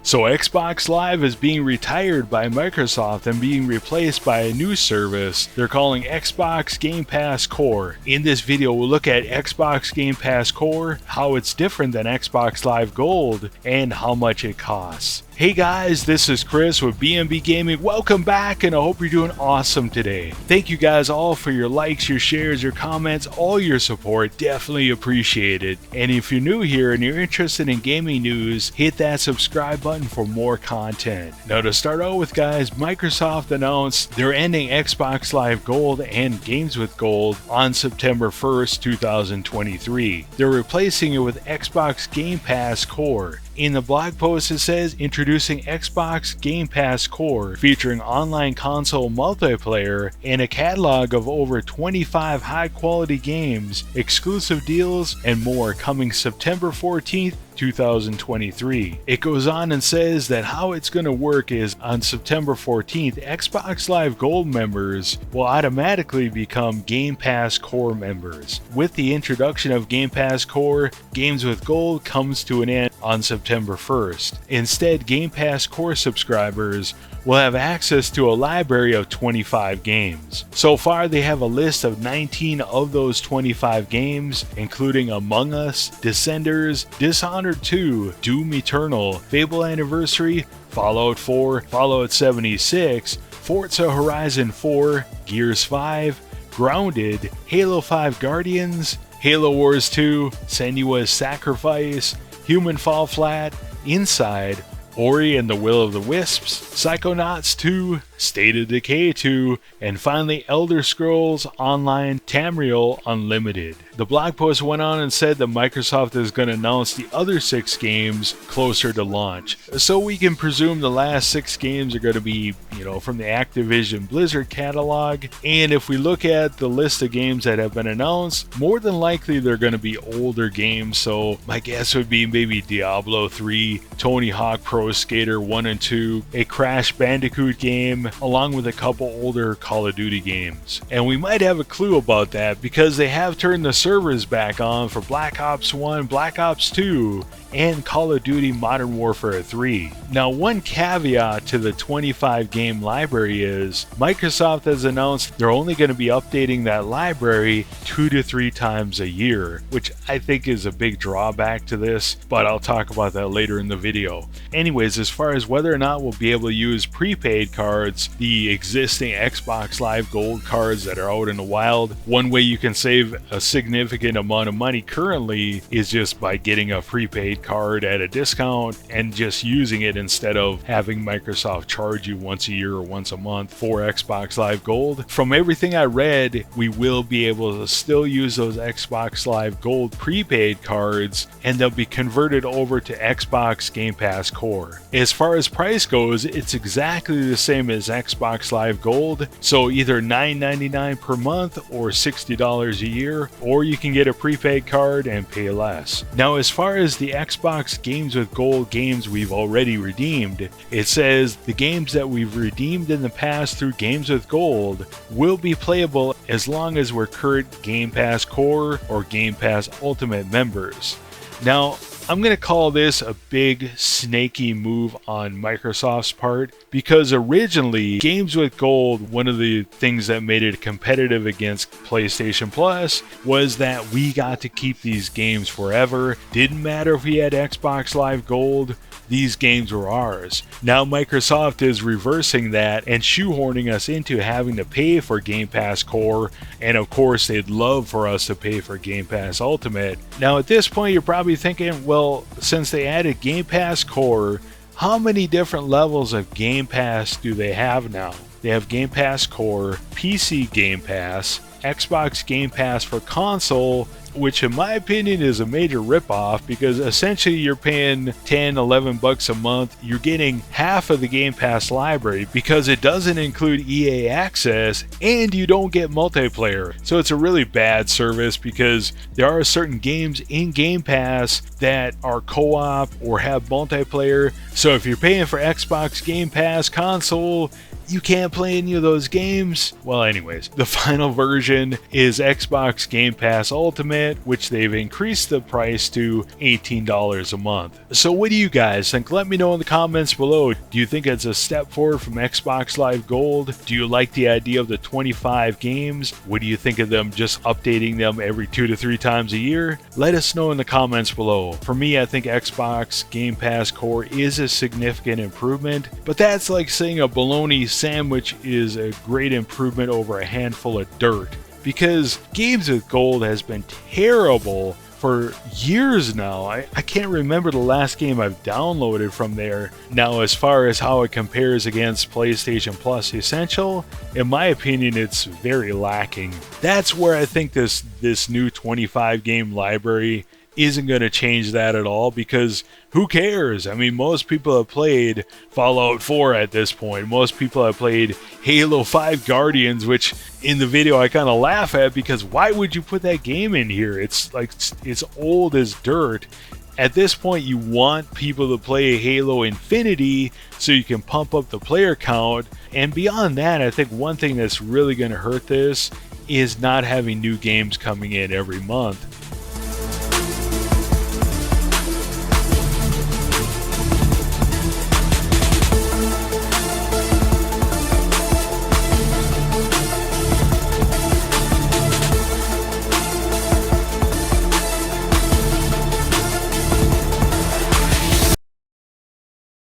So Xbox Live is being retired by Microsoft and being replaced by a new service they're calling Xbox Game Pass Core. In this video, we'll look at Xbox Game Pass Core, how it's different than Xbox Live Gold, and how much it costs. Hey guys, this is Chris with BNB Gaming. Welcome back, and I hope you're doing awesome today. Thank you guys all for your likes, your shares, your comments, all your support. Definitely appreciate it. And if you're new here and you're interested in gaming news, hit that subscribe button for more content. Now to start out with guys, Microsoft announced they're ending Xbox Live Gold and Games with Gold on September 1st, 2023. They're replacing it with Xbox Game Pass Core. In the blog post it says, introducing Xbox Game Pass Core, featuring online console multiplayer and a catalog of over 25 high-quality games, exclusive deals, and more coming September 14th, 2023. It goes on and says that how it's going to work is on September 14th, Xbox Live Gold members will automatically become Game Pass Core members. With the introduction of Game Pass Core, Games with Gold comes to an end on September 1st. Instead, Game Pass Core subscribers will have access to a library of 25 games. So far, they have a list of 19 of those 25 games, including Among Us, Descenders, Dishonored 2, Doom Eternal, Fable Anniversary, Fallout 4, Fallout 76, Forza Horizon 4, Gears 5, Grounded, Halo 5 Guardians, Halo Wars 2, Senua's Sacrifice, Human Fall Flat, Inside, Ori and the Will of the Wisps, Psychonauts 2, State of Decay 2, and finally Elder Scrolls Online Tamriel Unlimited. The blog post went on and said that Microsoft is going to announce the other 6 games closer to launch. So we can presume the last 6 games are going to be, from the Activision Blizzard catalog. And if we look at the list of games that have been announced, more than likely they're going to be older games. So my guess would be maybe Diablo 3, Tony Hawk Pro Skater 1 and 2, a Crash Bandicoot game, along with a couple older Call of Duty games. And we might have a clue about that because they have turned the servers back on for Black Ops 1, Black Ops 2, and Call of Duty Modern Warfare 3. Now, one caveat to the 25 game library is Microsoft has announced they're only going to be updating that library 2 to 3 times a year, which I think is a big drawback to this, but I'll talk about that later in the video. Anyways, as far as whether or not we'll be able to use prepaid cards, the existing Xbox Live Gold cards that are out in the wild, one way you can save a significant amount of money currently is just by getting a prepaid card at a discount and just using it instead of having Microsoft charge you once a year or once a month for Xbox Live Gold. From everything I read, we will be able to still use those Xbox Live Gold prepaid cards and they'll be converted over to Xbox Game Pass Core. As far as price goes, it's exactly the same as Xbox Live Gold, so either $9.99 per month or $60 a year, or you can get a prepaid card and pay less. Now, as far as the Xbox Games with Gold games we've already redeemed, it says the games that we've redeemed in the past through Games with Gold will be playable as long as we're current Game Pass Core or Game Pass Ultimate members. Now, I'm going to call this a big snaky move on Microsoft's part because originally Games with Gold, one of the things that made it competitive against PlayStation Plus was that we got to keep these games forever. Didn't matter if we had Xbox Live Gold, these games were ours. Now Microsoft is reversing that and shoehorning us into having to pay for Game Pass Core, and of course they'd love for us to pay for Game Pass Ultimate. Now at this point you're probably thinking, well, since they added Game Pass Core, how many different levels of Game Pass do they have now? They have Game Pass Core, PC Game Pass, Xbox Game Pass for console, which in my opinion is a major ripoff because essentially you're paying $10-11 a month. You're getting half of the Game Pass library because it doesn't include EA Access and you don't get multiplayer. So it's a really bad service because there are certain games in Game Pass that are co-op or have multiplayer. So if you're paying for Xbox Game Pass console, you can't play any of those games. Well, anyways, the final version is Xbox Game Pass Ultimate, which they've increased the price to $18 a month. So what do you guys think? Let me know in the comments below. Do you think it's a step forward from Xbox Live Gold? Do you like the idea of the 25 games? What do you think of them just updating them every 2 to 3 times a year? Let us know in the comments below. For me, I think Xbox Game Pass Core is a significant improvement, but that's like saying a bologna sandwich is a great improvement over a handful of dirt, because Games with Gold has been terrible for years now. I can't remember the last game I've downloaded from there. Now, as far as how it compares against PlayStation Plus Essential, in my opinion, it's very lacking. That's where I think this new 25 game library isn't going to change that at all, because who cares? I mean, most people have played Fallout 4 at this point. Most people have played Halo 5 Guardians, which in the video I kind of laugh at, because why would you put that game in here? It's like, it's old as dirt. At this point, you want people to play Halo Infinity so you can pump up the player count. And beyond that, I think one thing that's really going to hurt this is not having new games coming in every month.